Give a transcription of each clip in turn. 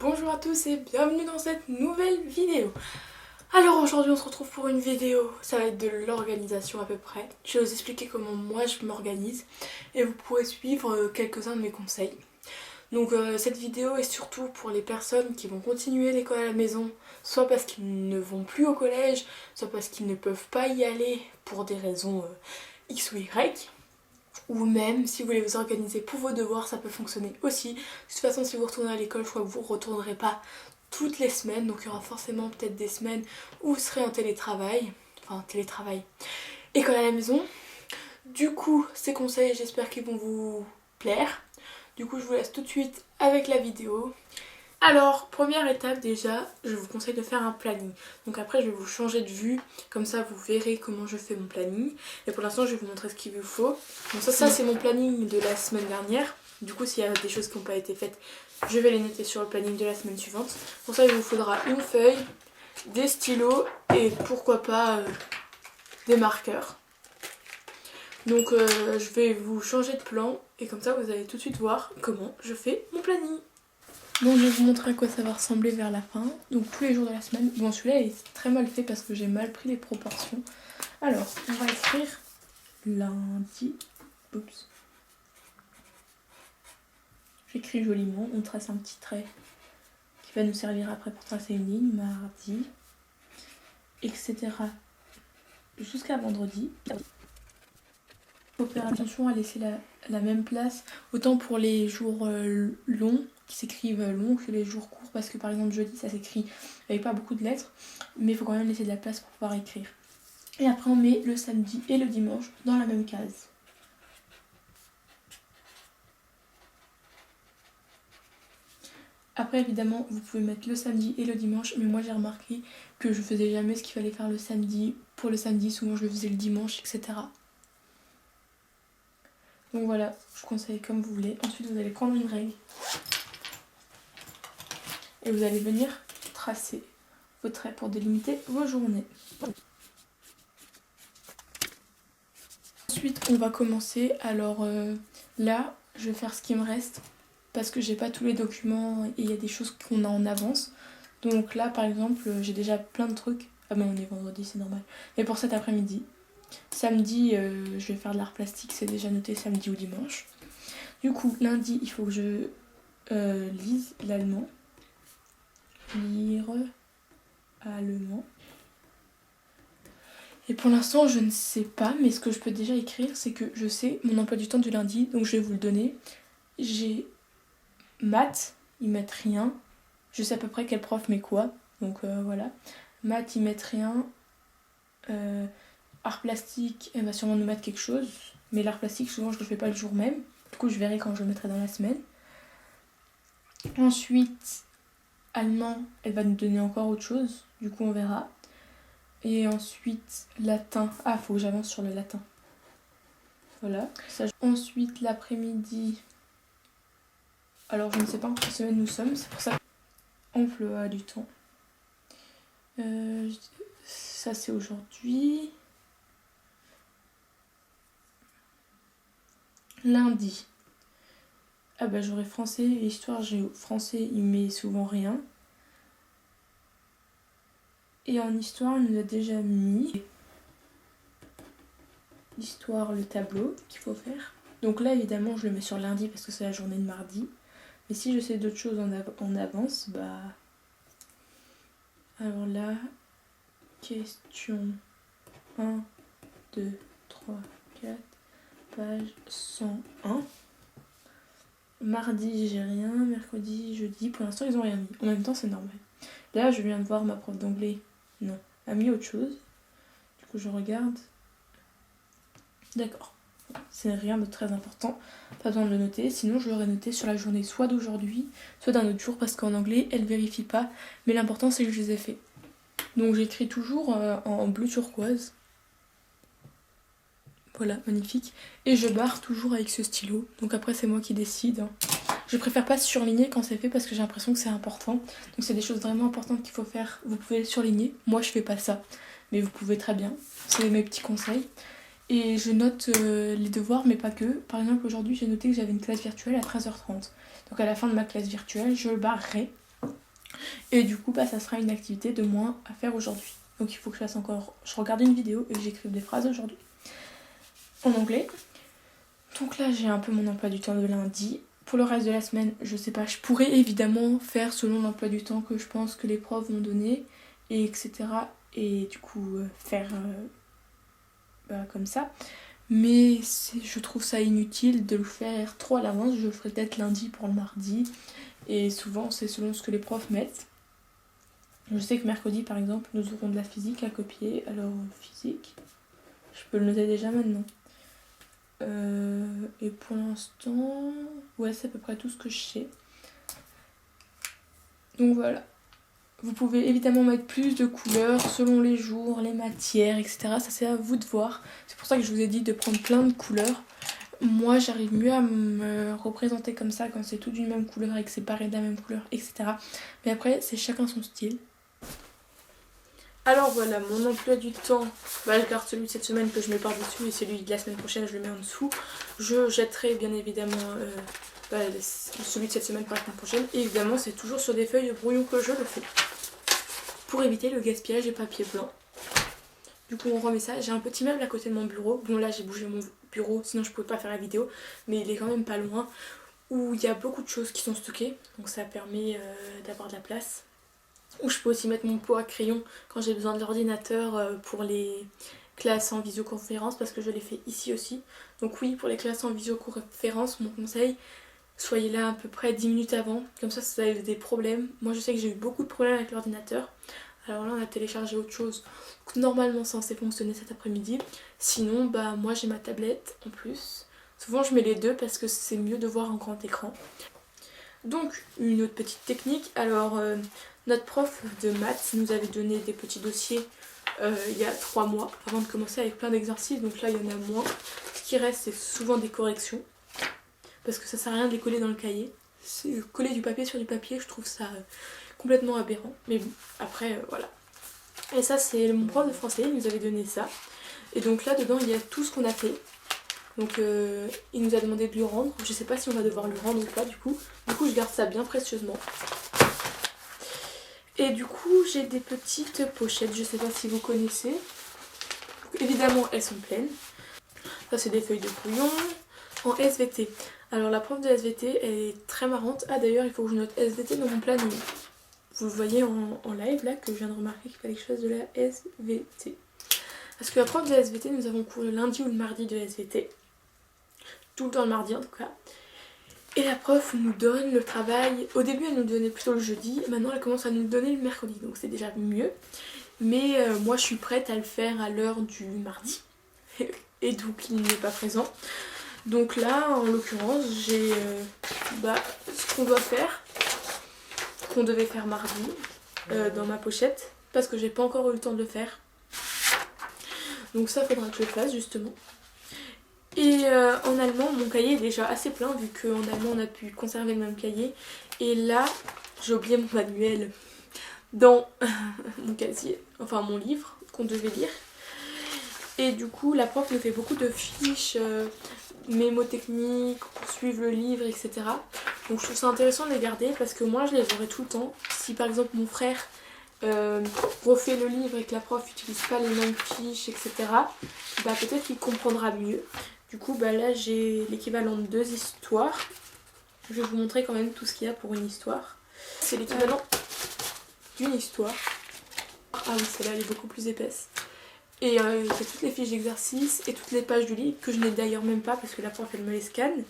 Bonjour à tous et bienvenue dans cette nouvelle vidéo. Alors aujourd'hui on se retrouve pour une vidéo, ça va être de l'organisation à peu près. Je vais vous expliquer comment moi je m'organise et vous pourrez suivre quelques-uns de mes conseils. Donc cette vidéo est surtout pour les personnes qui vont continuer l'école à la maison, soit parce qu'ils ne vont plus au collège, soit parce qu'ils ne peuvent pas y aller pour des raisons X ou Y. Ou même si vous voulez vous organiser pour vos devoirs, ça peut fonctionner aussi. De toute façon, si vous retournez à l'école, je crois que vous ne retournerez pas toutes les semaines. Donc il y aura forcément peut-être des semaines où vous serez en télétravail. Enfin, télétravail. École à la maison. Du coup, ces conseils, j'espère qu'ils vont vous plaire. Du coup, je vous laisse tout de suite avec la vidéo. Alors, première étape déjà, je vous conseille de faire un planning. Donc après, je vais vous changer de vue, comme ça vous verrez comment je fais mon planning. Et pour l'instant, je vais vous montrer ce qu'il vous faut. Donc ça c'est mon planning de la semaine dernière. Du coup, s'il y a des choses qui n'ont pas été faites, je vais les noter sur le planning de la semaine suivante. Pour ça, il vous faudra une feuille, des stylos et pourquoi pas des marqueurs. Donc je vais vous changer de plan et comme ça, vous allez tout de suite voir comment je fais mon planning. Bon, je vais vous montrer à quoi ça va ressembler vers la fin. Donc tous les jours de la semaine. Bon, celui-là est très mal fait parce que j'ai mal pris les proportions. Alors, on va écrire lundi. Oups. J'écris joliment. On trace un petit trait qui va nous servir après pour tracer une ligne. Mardi, etc. Jusqu'à vendredi. Il faut faire attention à laisser la même place. Autant pour les jours longs, qui s'écrivent longs, que les jours courts, parce que par exemple jeudi ça s'écrit avec pas beaucoup de lettres, mais il faut quand même laisser de la place pour pouvoir écrire. Et après on met le samedi et le dimanche dans la même case. Après évidemment vous pouvez mettre le samedi et le dimanche, mais moi j'ai remarqué que je faisais jamais ce qu'il fallait faire le samedi pour le samedi, souvent je le faisais le dimanche, etc. Donc voilà, je conseille comme vous voulez. Ensuite vous allez prendre une règle et vous allez venir tracer vos traits pour délimiter vos journées. Ensuite on va commencer. Alors là je vais faire ce qui me reste parce que j'ai pas tous les documents et il y a des choses qu'on a en avance. Donc là par exemple j'ai déjà plein de trucs. Ah mais on est vendredi, c'est normal. Mais pour cet après-midi. Samedi je vais faire de l'art plastique, c'est déjà noté samedi ou dimanche. Du coup lundi il faut que je lise l'allemand. Lire allemand. Et pour l'instant je ne sais pas, mais ce que je peux déjà écrire c'est que je sais mon emploi du temps du lundi, donc je vais vous le donner. J'ai maths, ils mettent rien. Je sais à peu près quel prof met quoi, donc voilà. Maths ils mettent rien. Art plastique, elle va sûrement nous mettre quelque chose, mais l'art plastique souvent je le fais pas le jour même, du coup je verrai quand je le mettrai dans la semaine. Ensuite allemand, elle va nous donner encore autre chose, du coup on verra. Et ensuite latin, ah faut que j'avance sur le latin. Voilà. Ça. Ensuite l'après-midi, alors je ne sais pas en quelle semaine nous sommes, c'est pour ça. Emploi du temps. Ça c'est aujourd'hui. Lundi. Ah bah j'aurai français et histoire, j'ai français il met souvent rien. Et en histoire il nous a déjà mis l'histoire, le tableau qu'il faut faire. Donc là évidemment je le mets sur lundi parce que c'est la journée de mardi. Mais si je sais d'autres choses en avance, bah... Alors là, question 1, 2, 3, 4, page 101. Mardi j'ai rien, mercredi, jeudi, pour l'instant ils ont rien mis. En même temps c'est normal. Là je viens de voir ma prof d'anglais, non, a mis autre chose. Du coup je regarde. D'accord, c'est rien de très important, pas besoin de le noter. Sinon je l'aurais noté sur la journée soit d'aujourd'hui, soit d'un autre jour, parce qu'en anglais elle vérifie pas. Mais l'important c'est que je les ai fait. Donc j'écris toujours en bleu turquoise. Voilà, magnifique. Et je barre toujours avec ce stylo. Donc après c'est moi qui décide. Je préfère pas surligner quand c'est fait parce que j'ai l'impression que c'est important. Donc c'est des choses vraiment importantes qu'il faut faire. Vous pouvez surligner. Moi je fais pas ça. Mais vous pouvez très bien. C'est mes petits conseils. Et je note les devoirs mais pas que. Par exemple aujourd'hui j'ai noté que j'avais une classe virtuelle à 13h30. Donc à la fin de ma classe virtuelle je barrerai. Et du coup bah ça sera une activité de moins à faire aujourd'hui. Donc il faut que je fasse encore, je regarde une vidéo et que j'écrive des phrases aujourd'hui en anglais. Donc là j'ai un peu mon emploi du temps de lundi. Pour le reste de la semaine, je sais pas, je pourrais évidemment faire selon l'emploi du temps que je pense que les profs vont donner, et etc. Et du coup faire comme ça. Mais je trouve ça inutile de le faire trop à l'avance. Je le ferai peut-être lundi pour le mardi. Et souvent c'est selon ce que les profs mettent. Je sais que mercredi par exemple nous aurons de la physique à copier. Alors physique, je peux le noter déjà maintenant. Et pour l'instant, ouais c'est à peu près tout ce que je sais. Donc voilà. Vous pouvez évidemment mettre plus de couleurs selon les jours, les matières, etc. Ça c'est à vous de voir. C'est pour ça que je vous ai dit de prendre plein de couleurs. Moi j'arrive mieux à me représenter comme ça quand c'est tout d'une même couleur et que c'est pareil de la même couleur, etc. Mais après c'est chacun son style. Alors voilà, mon emploi du temps, je garde celui de cette semaine que je mets par-dessus et celui de la semaine prochaine je le mets en dessous. Je jetterai bien évidemment celui de cette semaine par la semaine prochaine. Et évidemment c'est toujours sur des feuilles de brouillon que je le fais. Pour éviter le gaspillage et papier blanc. Du coup on remet ça, j'ai un petit meuble à côté de mon bureau. Bon là j'ai bougé mon bureau, sinon je pouvais pas faire la vidéo. Mais il est quand même pas loin, où il y a beaucoup de choses qui sont stockées. Donc ça permet d'avoir de la place. Où je peux aussi mettre mon pot à crayon quand j'ai besoin de l'ordinateur pour les classes en visioconférence, parce que je l'ai fait ici aussi. Donc oui, pour les classes en visioconférence, mon conseil, soyez là à peu près 10 minutes avant, comme ça si vous avez des problèmes. Moi je sais que j'ai eu beaucoup de problèmes avec l'ordinateur. Alors là on a téléchargé autre chose, normalement censé fonctionner cet après-midi. Sinon moi j'ai ma tablette en plus. Souvent je mets les deux parce que c'est mieux de voir en grand écran. Donc une autre petite technique, alors notre prof de maths nous avait donné des petits dossiers il y a 3 mois avant de commencer avec plein d'exercices, donc là il y en a moins. Ce qui reste c'est souvent des corrections, parce que ça sert à rien de les coller dans le cahier. Coller du papier sur du papier, je trouve ça complètement aberrant, mais bon, après voilà. Et ça c'est mon prof de français, il nous avait donné ça. Et donc là dedans il y a tout ce qu'on a fait. Donc il nous a demandé de lui rendre. Je sais pas si on va devoir lui rendre ou pas du coup. Du coup je garde ça bien précieusement. Et du coup j'ai des petites pochettes, je sais pas si vous connaissez. Donc, évidemment elles sont pleines. Ça c'est des feuilles de brouillon en SVT. Alors la prof de SVT elle est très marrante. Ah d'ailleurs il faut que je note SVT dans mon planning. Vous le voyez en live là que je viens de remarquer qu'il fallait que je fasse de la SVT. Parce que la prof de SVT, nous avons cours le lundi ou le mardi de SVT. Tout le temps le mardi en tout cas. Et la prof nous donne le travail. Au début elle nous donnait plutôt le jeudi, maintenant elle commence à nous le donner le mercredi, donc c'est déjà mieux. Mais moi je suis prête à le faire à l'heure du mardi. Et donc il n'est pas présent. Donc là en l'occurrence j'ai ce qu'on doit faire, qu'on devait faire mardi dans ma pochette, parce que j'ai pas encore eu le temps de le faire. Donc ça faudra que je le fasse justement. Et en allemand, mon cahier est déjà assez plein vu qu'en allemand on a pu conserver le même cahier. Et là, j'ai oublié mon manuel dans mon casier, enfin mon livre qu'on devait lire. Et du coup, la prof nous fait beaucoup de fiches, mémotechniques, pour suivre le livre, etc. Donc je trouve ça intéressant de les garder parce que moi je les aurai tout le temps. Si par exemple mon frère refait le livre et que la prof n'utilise pas les mêmes fiches, etc., peut-être qu'il comprendra mieux. Du coup là j'ai l'équivalent de 2 histoires. Je vais vous montrer quand même tout ce qu'il y a pour une histoire. C'est l'équivalent d'une histoire. Ah oui, celle-là elle est beaucoup plus épaisse. Et c'est toutes les fiches d'exercice et toutes les pages du livre que je n'ai d'ailleurs même pas parce que la prof elle me les scanne.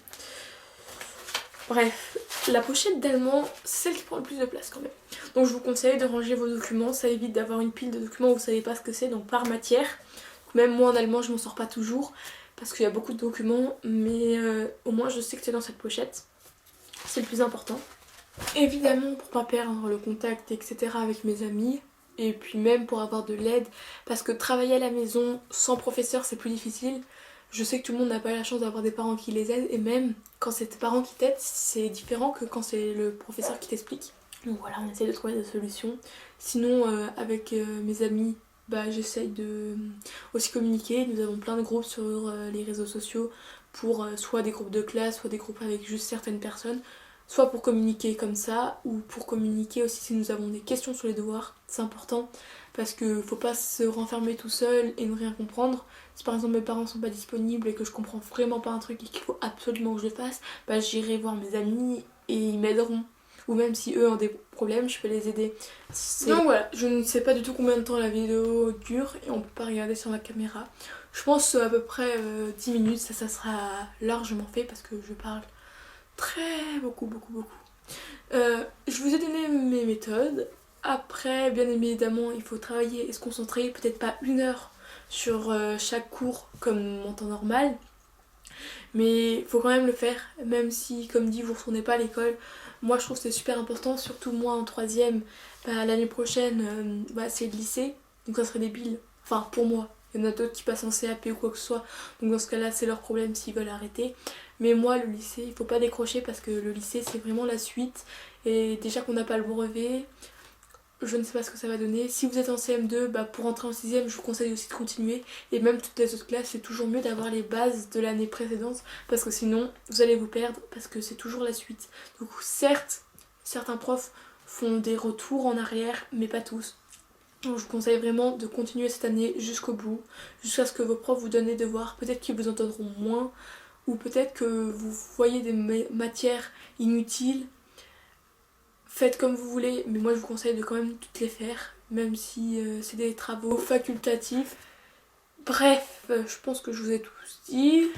Bref, la pochette d'allemand, c'est celle qui prend le plus de place quand même. Donc je vous conseille de ranger vos documents, ça évite d'avoir une pile de documents où vous savez pas ce que c'est, donc par matière. Même moi en allemand je m'en sors pas toujours parce qu'il y a beaucoup de documents, mais au moins je sais que c'est dans cette pochette. C'est le plus important. Évidemment pour pas perdre le contact etc. avec mes amis. Et puis même pour avoir de l'aide, parce que travailler à la maison sans professeur c'est plus difficile. Je sais que tout le monde n'a pas la chance d'avoir des parents qui les aident, et même quand c'est tes parents qui t'aident, c'est différent que quand c'est le professeur qui t'explique. Donc voilà, on essaie de trouver des solutions. Sinon avec mes amis, j'essaye de aussi communiquer. Nous avons plein de groupes sur les réseaux sociaux pour soit des groupes de classe, soit des groupes avec juste certaines personnes. soit pour communiquer comme ça, ou pour communiquer aussi si nous avons des questions sur les devoirs. C'est important parce que faut pas se renfermer tout seul et ne rien comprendre. Si par exemple mes parents sont pas disponibles et que je comprends vraiment pas un truc et qu'il faut absolument que je le fasse, bah j'irai voir mes amis et ils m'aideront. Ou même si eux ont des problèmes, je peux les aider. Donc voilà, je ne sais pas du tout combien de temps la vidéo dure et on peut pas regarder sur la caméra. Je pense à peu près 10 minutes, ça sera largement fait parce que je parle très beaucoup. Je vous ai donné mes méthodes. Après, bien évidemment, il faut travailler et se concentrer, peut-être pas 1 heure sur chaque cours comme en temps normal, mais il faut quand même le faire, même si, comme dit, vous ne retournez pas à l'école. Moi, je trouve que c'est super important, surtout moi en troisième. Bah, l'année prochaine, c'est le lycée, donc ça serait débile. Enfin, pour moi. Il y en a d'autres qui passent en CAP ou quoi que ce soit, donc dans ce cas-là, c'est leur problème s'ils veulent arrêter. Mais moi, le lycée, il faut pas décrocher parce que le lycée, c'est vraiment la suite. Et déjà qu'on n'a pas le brevet, je ne sais pas ce que ça va donner. Si vous êtes en CM2, pour entrer en 6ème, je vous conseille aussi de continuer. Et même toutes les autres classes, c'est toujours mieux d'avoir les bases de l'année précédente parce que sinon, vous allez vous perdre parce que c'est toujours la suite. Donc certes, certains profs font des retours en arrière, mais pas tous. Donc je vous conseille vraiment de continuer cette année jusqu'au bout, jusqu'à ce que vos profs vous donnent des devoirs. Peut-être qu'ils vous en donneront moins, ou peut-être que vous voyez des matières inutiles. Faites comme vous voulez, mais moi je vous conseille de quand même toutes les faire, même si c'est des travaux facultatifs. Bref, je pense que je vous ai tout dit.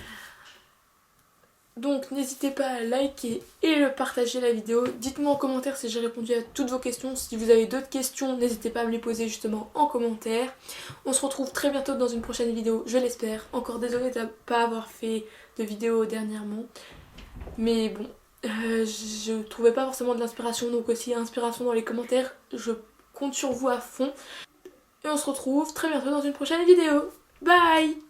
Donc n'hésitez pas à liker et le partager la vidéo. Dites-moi en commentaire si j'ai répondu à toutes vos questions. Si vous avez d'autres questions, n'hésitez pas à me les poser justement en commentaire. On se retrouve très bientôt dans une prochaine vidéo, je l'espère. Encore désolée de ne pas avoir fait de vidéo dernièrement. Mais bon, je trouvais pas forcément de l'inspiration, donc aussi inspiration dans les commentaires. Je compte sur vous à fond. Et on se retrouve très bientôt dans une prochaine vidéo. Bye!